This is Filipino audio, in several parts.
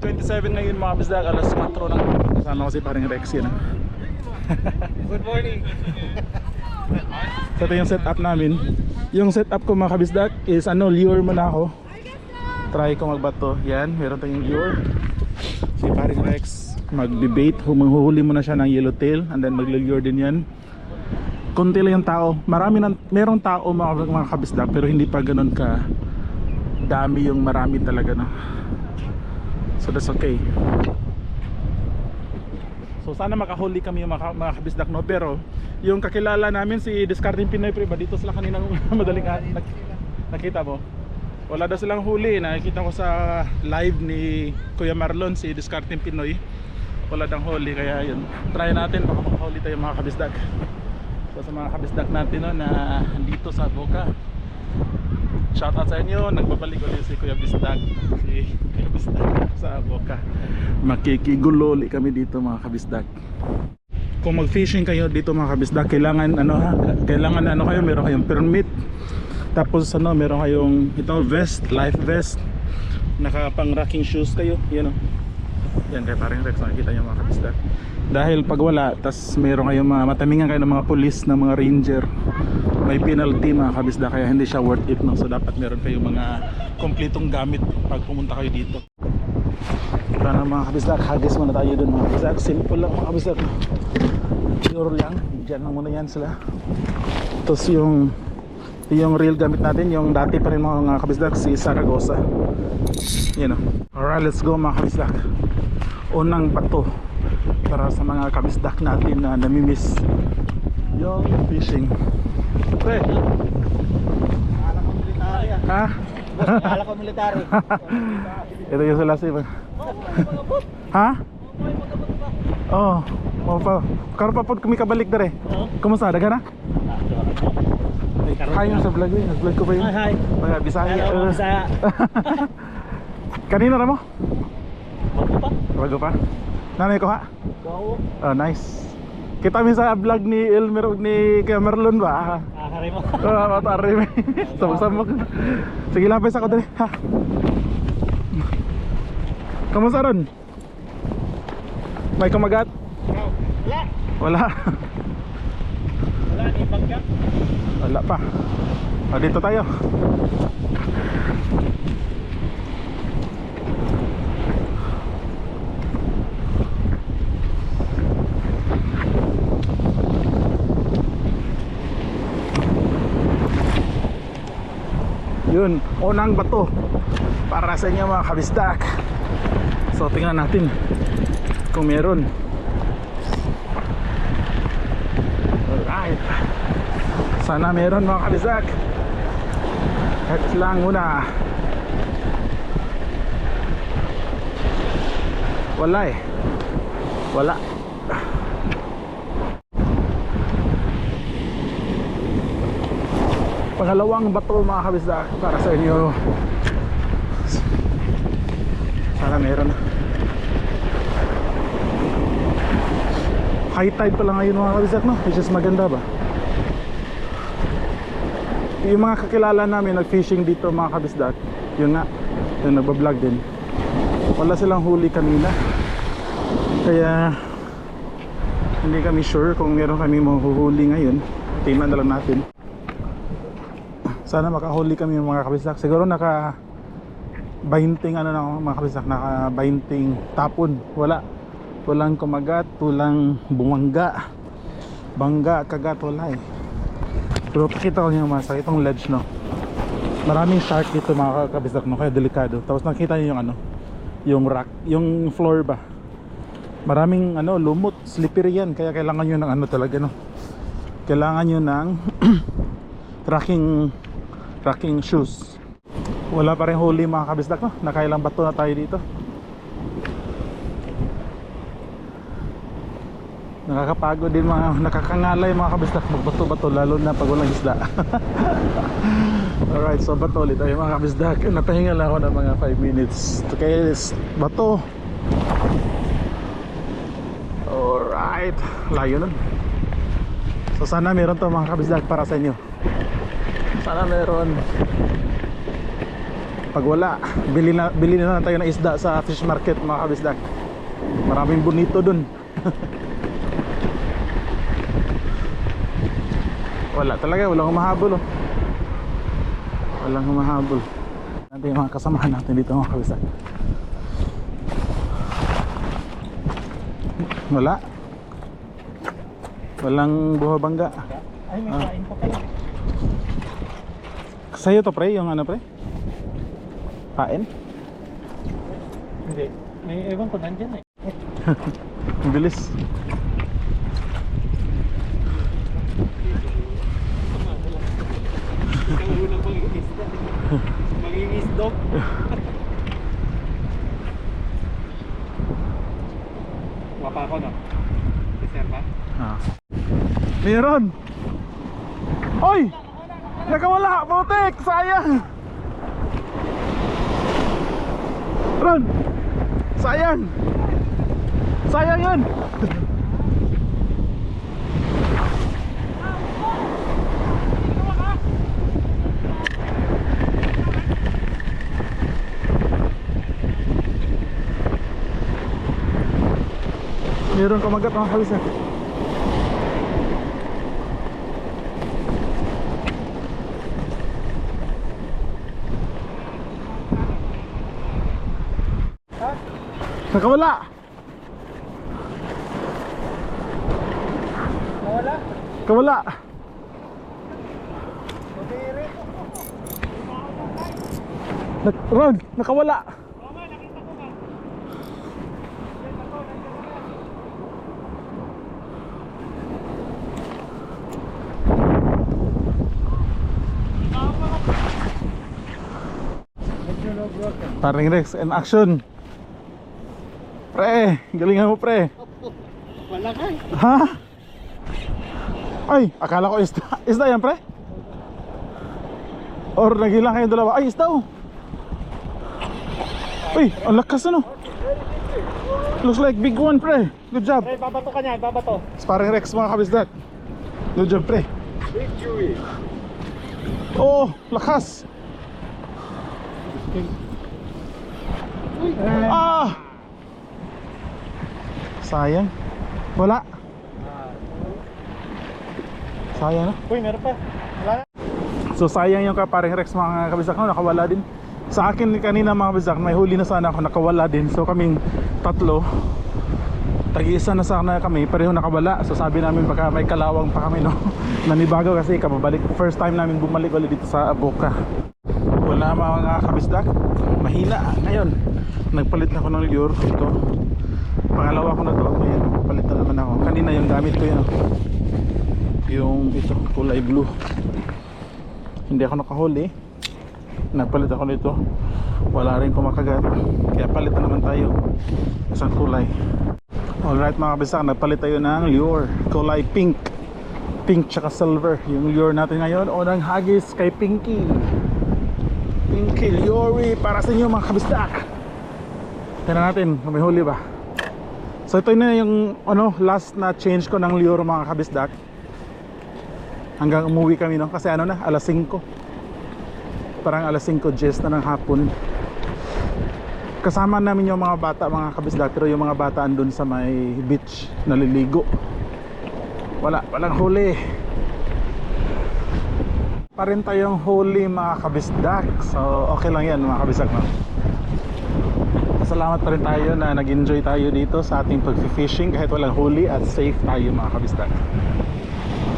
27 ngayon mga kabisdak, alas 4 na. Kasama ko si paring Rex yun. Good morning. So ito yung setup namin. Yung setup ko mga kabisdak is lure muna ako. Try ko magbato. Yan, meron tayong lure. Si paring Rex magbe-bait, humuhuli muna siya ng yellowtail and then magle-lure din yan. Konti lang yung tao. Merong tao mga kabisdak pero hindi pa ganoon ka dami yung marami talaga no. So that's okay. So sana makahuli kami yung mga kabisdak no. Pero yung kakilala namin si Discarding Pinoy pre ba dito sila kaninang madaling nakita mo? Wala daw silang huli. Nakikita ko sa live ni Kuya Marlon si Discarding Pinoy. Wala dang huli kaya yun. Try natin baka makahuli tayo mga kabisdak. So sa mga kabisdak natin no, na dito sa Boca. Shout out sa inyo. Nagbabalik ulit si Kuya Bisdak. Si Kuya Bisdak sa Boca. Makikiguloli kami dito mga kabisdak. Kung mag-fishing kayo dito mga kabisdak, kailangan kayo, meron kayong permit. Tapos meron kayong vest, life vest. Nakapang racking shoes kayo, yan kay paring Rex, nakikita nyo mga kabisdak. Dahil pag wala, tas meron kayong matamingan kayo ng mga police, ng mga ranger, may penalty mga kabisdak, kaya hindi siya worth it no? So dapat meron kayong mga kompletong gamit pag pumunta kayo dito. Para mga kabisdak, hagis muna tayo dun mga kabisdak. Simple lang mga kabisdak, pure lang, dyan lang muna yan sila. Tapos yung real gamit natin, yung dati pa rin mga kabisdak, si Saragosa. Alright, let's go mga kabisdak. Unang bato para sa mga kabisdak natin na namimiss yung fishing. Pre, Akala ko military ah. ha? Akala ko military. Ito yung sila siya. Ha? Oo. Oh, pa. Karon pa po kami kabalik dere. Kumusta? Daga na? Hi yung sa vlog eh. Vlog ko pa yun. Hi. Mga Bisaya. Bisaya. Kanina na mo? Bago pa? Bago pa? Nanay ko ha? Bago. Oh, nice. Kita mi sa vlog ni Elmer ni Kuya Merlon ba? Akari mo. Oo, matari mi. Sama-sama. Sige, lapis ako dali. Ha. Kamusta ron? May kumagat? Wala. Wala. Wala ni bangka. Wala pa. O, dito tayo. Yun, unang bato para sa inyo mga kabisdak. So tingnan natin kung meron. Alright, sana meron mga kabisdak. Heads lang muna. Wala eh. Wala. Pangalawang bato mga kabisdak para sa inyo. Sana meron. High tide pa lang ngayon mga kabisdak no? Which is maganda ba? Yung mga kakilala namin nag-fishing dito mga kabisdak, yun nga, yung nagbablog din, wala silang huli kanina. Kaya hindi kami sure kung meron kami mahuhuli ngayon. Tingnan na lang natin. Sana makahuli kami mga kabisdak. Siguro naka 20 mga kabisdak, naka 20 tapon. Walang kumagat, walang bumangga, bangga, kagat, wala eh. Pero pakita ko niyo masa itong ledge no. Maraming shark dito mga kabisdak no, kaya delikado. Tapos nakita niyo yung yung rock, yung floor ba. Maraming lumot, slippery yan, kaya kailangan niyo ng talaga no. Kailangan niyo ng tracking shoes. Wala pa rin huli mga kabisdak no. Nakailang bato na tayo dito. Nakakapagod din nakakangalay mga kabisdak magbato-bato lalo na pag walang isda. Alright, so bato ulit tayo mga kabisdak. Napahinga lang ako ng mga 5 minutes. Okay, bato. Alright, layo nun. So sana meron to mga kabisdak para sa inyo. Sana meron. Pag wala, bili na lang tayo ng isda sa fish market mga kabisdak. Maraming bonito dun. Wala talaga, walang humahabol oh. Walang humahabol. Natin yung mga kasamahan natin dito mga kabisdak. Wala. Walang buhabangga. Ay, may kain pa pala. Sa'yo to pre, yung ano pre? Pain? Hindi. May ewan ko nandyan eh. Ang bilis. Ikaw unang mag-iisda. Mag-iisdog. Wapa ako no? Reserva? Ah. Meron! Oy! Nakawala! Putik! Sayang! Ron! Sayang! Sayang yun! Meron kumagat mga kabisa. Nakawala! Nawala? Kawala! Ron! Nakawala! Paring Rex in action. Pre, galingan mo pre. Wala ka eh. Ha? Ay, akala ko isda. Isda yan pre? Or nagilang kayong dalawa. Ay, isda oh. Uy, ang lakas ano. Looks like big one pre. Good job. Pre, babato ka niya, babato. Sparring Rex mga kabisdat. Good job pre. Victory. Oh, lakas. Ah! Sayang. Wala. Sayang na. Uy, meron pa. Wala na. So sayang yung kaparing Rex mga kabisdak no, nakawala din. Sa akin kanina mga kabisdak, may huli na sana ako, nakawala din. So kaming tatlo, tag-iisa na sana kami, pareho nakawala. So sabi namin baka may kalawang pa kami no. Nanibago kasi kababalik, first time namin bumalik ulit dito sa Boca. Wala mga kabisdak, mahina. Ngayon, nagpalit na ako ng lure. Ito, pangalawa ko na to. Ngayon, palit na naman ako. Kanina yung gamit ko yun, yung ito, kulay blue. Hindi ako nakahuli. Nagpalit ako nito. Wala rin kumakagat. Kaya palit na naman tayo. Isang kulay. Alright mga kabisdak, nagpalit tayo ng lure. Kulay pink. Pink tsaka silver. Yung lure natin ngayon, unang hagis kay Pinky. Pinky Lure para sa inyo mga kabisdak. Tignan natin kung may huli ba. So ito na yung last na change ko ng lure mga kabisdak. Hanggang umuwi kami no, kasi na alas 5. Parang alas 5:10 na ng hapon. Kasama namin yung mga bata mga kabisdak, pero yung mga bata andun sa may beach naliligo. Walang huli. Pa rin tayong huli mga kabisdak. So okay lang yan mga kabisdak no? Salamat pa rin tayo na nag-enjoy tayo dito sa ating pag-fishing kahit walang huli at safe tayo mga kabisdak.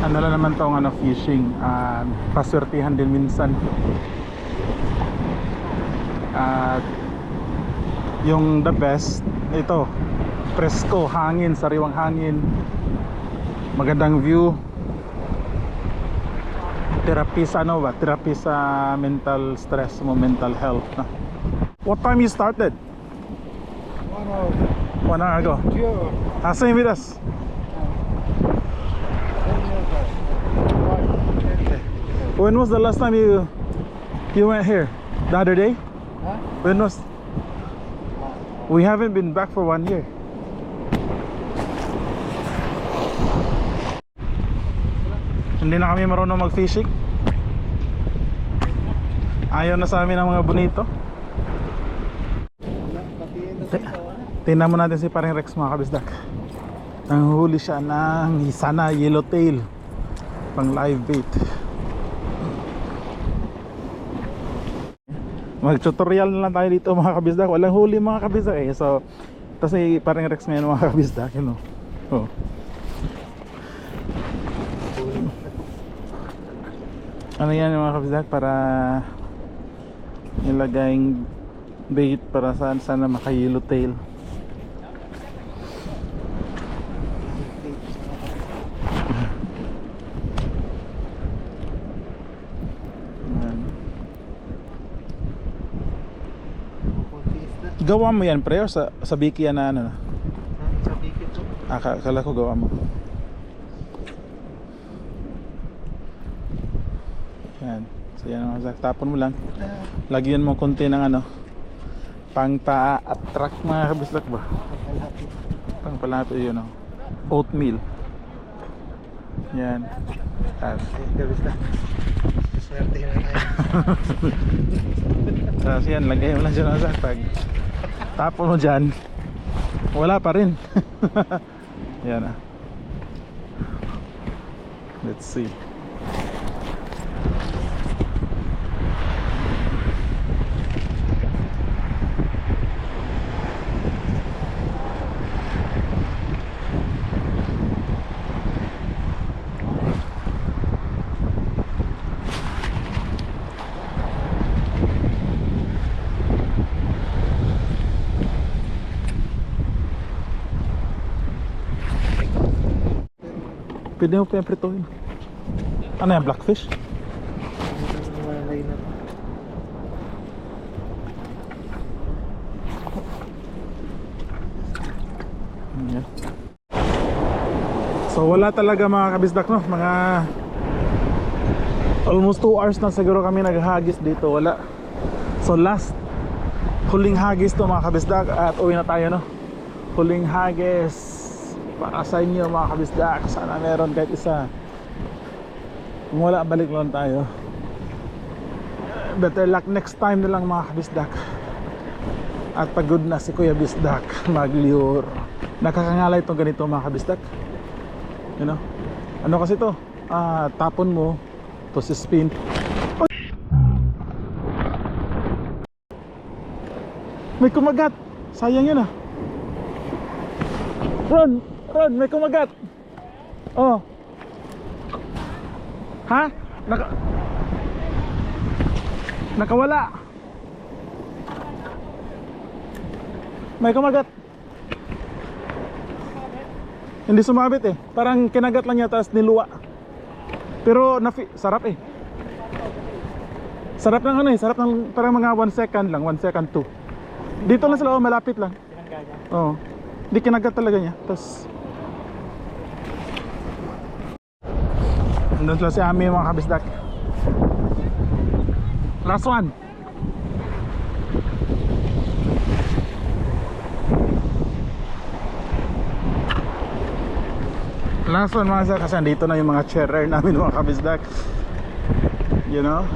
Ano lang naman tong fishing, paswertihan din minsan. At yung the best ito, presko, hangin, sariwang hangin, magandang view. Therapy sa therapy sa mental stress mo, mental health no? What time you started? 1 hour ago. Same with us. Okay. When was the last time you went here? The other day? Huh? When was? We haven't been back for 1 year. Hindi na kami marunong mag-fishing. Ayaw na sa amin ang mga bonito. Tingnan mo natin si paring Rex mga kabisdak. Nanghuli siya ng sana yellowtail pang live bait. Mag tutorial na lang tayo dito mga kabisdak. Walang huli mga kabisdak eh. So kasi paring Rex ngayon mga kabisdak, you know. Oh. Ano yan mga kabisdak, para nilagaying bait para sana maka yellowtail. Gawa mo yan pre o sa biki yan na ano? Sa bikit po. Kala ko gawa mo. Yan. So yan mga Zach, tapon mo lang. Lagyan mo konti ng ano, pang pa-attract mga kabisdak ba? Pang palapit yun o. Oatmeal. Yan. Kabisdak. Swerte na tayo. Tapos yan, lagay mo lang dyan mga Zach. Pag tapon mo dyan, wala pa rin. Yan ah. Let's see. Pwede mo pa yung prituhin. Ano yan, blackfish? Malay na. Yan. So wala talaga mga kabisdak no. Mga almost 2 hours na siguro kami naghagis dito. Wala. So last huling hagis to mga kabisdak. At uwi na tayo no. Huling hagis para sa inyo mga kabisdak. Sana meron kahit isa. Kung wala, balik lang tayo. Better luck next time na lang mga kabisdak. At pagod na si Kuya Bisdak magliur. Nakakangalay itong ganito mga kabisdak. You know? Ano kasi to? Tapon mo to si spin. Oy! May kumagat. Sayang yun ah. Ron, may kumagat. Oh. Ha? Nakawala. May kumagat. Hindi sumabit eh. Parang kinagat lang niya tapos niluwa. Pero sarap eh. Sarap ng ano eh. Sarap ng parang mga 1 second lang. 1 second 2. Dito lang sila, malapit lang. Oo. Hindi kinagat talaga niya. Tapos nandun sila si Ami mga kabisdak. Last one. Last one mga kabisdak. Kasi andito na yung mga cherer namin mga kabisdak. You know,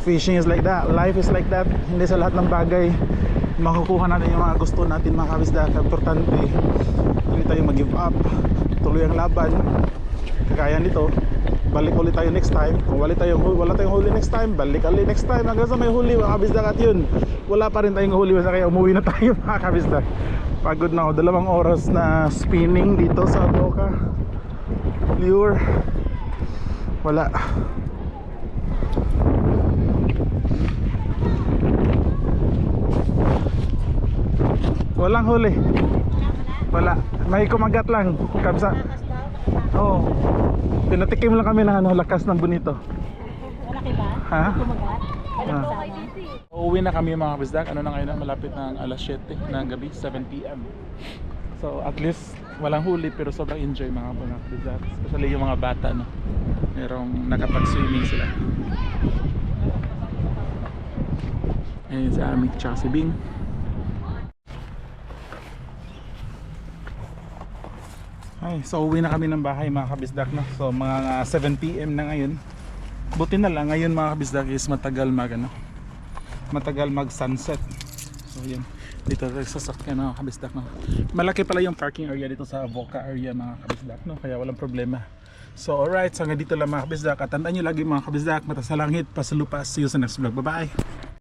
fishing is like that. Life is like that. Hindi sa lahat ng bagay makukuha natin yung mga gusto natin mga kabisdak. Importante hindi tayo mag-give up. Tuloy ang laban. Kagaya nito, balik ulit tayo next time. Kung wala tayong huli next time, balik ulit next time hanggang sa may huli mga kabisdak. At yun, wala pa rin tayong huli, kaya umuwi na tayo mga kabisdak. Pagod na ako, 2 oras na spinning dito sa Boca lure. Wala. Walang huli. Wala. May kumagat lang kabisa. Oo. Pinatikim lang kami ng ano, lakas ng bonito. Malaki ba? Ha? Kumagat? Uuwi na kami mga kabisdak. Ano na ngayon? Malapit na ang alas 7 ng gabi, 7 PM. So at least walang huli pero sobrang enjoy mga kabisdak. Especially yung mga bata no. Merong nakapag-swimming sila. Ayun si Amik tsaka si Bing. Ay, so uwi na kami ng bahay mga kabisdak no? So mga 7 PM na ngayon. Buti na lang ngayon mga kabisdak is matagal mag sunset. So yan. dito sa sasakyan mga kabisdak, no? Malaki pala yung parking area dito sa Avoca area mga kabisdak, no? Kaya walang problema. So alright, so hanggang dito lang mga kabisdak. At tandaan nyo lagi mga kabisdak, mata sa langit, pa sa lupa. See you sa next vlog. Bye bye.